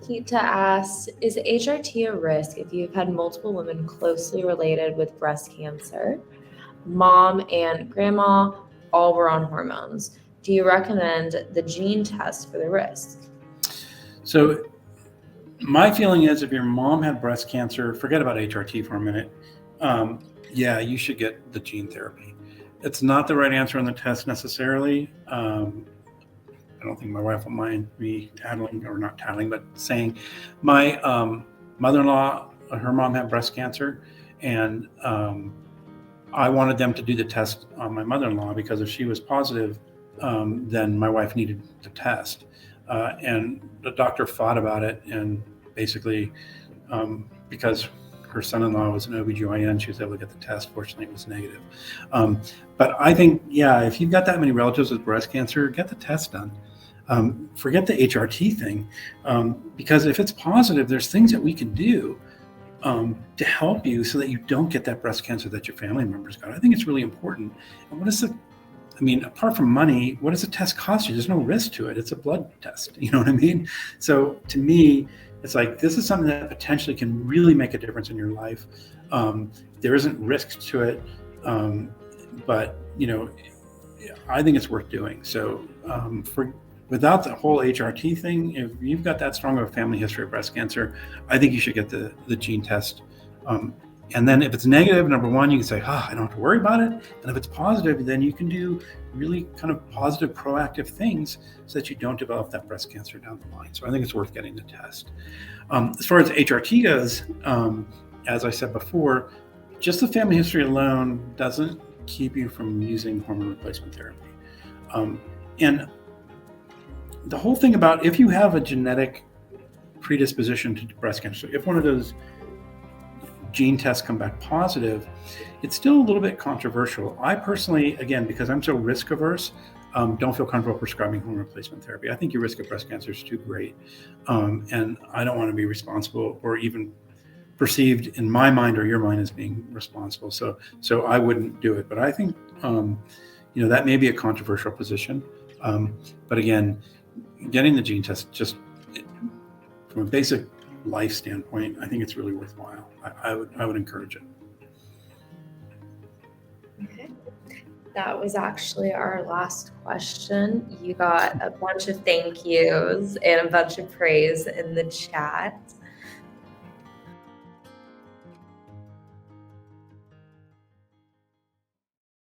Nikita asks, is HRT a risk if you've had multiple women closely related with breast cancer? Mom and grandma all were on hormones. Do you recommend the gene test for the risk? So my feeling is if your mom had breast cancer, forget about HRT for a minute. Yeah, you should get the gene therapy. It's not the right answer on the test necessarily. I don't think my wife will mind me tattling, or not tattling, but saying my mother-in-law, her mom had breast cancer, and I wanted them to do the test on my mother-in-law because if she was positive, then my wife needed the test. And the doctor fought about it, and basically, because her son-in-law was an OBGYN, she was able to get the test. Fortunately, it was negative. But I think, yeah, if you've got that many relatives with breast cancer, get the test done. Forget the HRT thing, because if it's positive, there's things that we can do to help you so that you don't get that breast cancer that your family members got. I think it's really important. And apart from money, what does the test cost you? There's no risk to it. It's a blood test. You know what I mean? So to me, it's like, this is something that potentially can really make a difference in your life. There isn't risk to it, but I think it's worth doing. So without the whole HRT thing, if you've got that strong of a family history of breast cancer, I think you should get the gene test. And then if it's negative, number one, you can say, I don't have to worry about it. And if it's positive, then you can do really kind of positive, proactive things so that you don't develop that breast cancer down the line. So I think it's worth getting the test. As far as HRT goes, as I said before, just the family history alone doesn't keep you from using hormone replacement therapy. And the whole thing about if you have a genetic predisposition to breast cancer, if one of those gene tests come back positive, it's still a little bit controversial. I personally, again, because I'm so risk averse, don't feel comfortable prescribing hormone replacement therapy. I think your risk of breast cancer is too great. And I don't want to be responsible or even perceived in my mind or your mind as being responsible. So I wouldn't do it. But I think, that may be a controversial position. But again, getting the gene test, just from a basic life standpoint, I think it's really worthwhile. I would encourage it. Okay. That was actually our last question. You got a bunch of thank yous and a bunch of praise in the chat.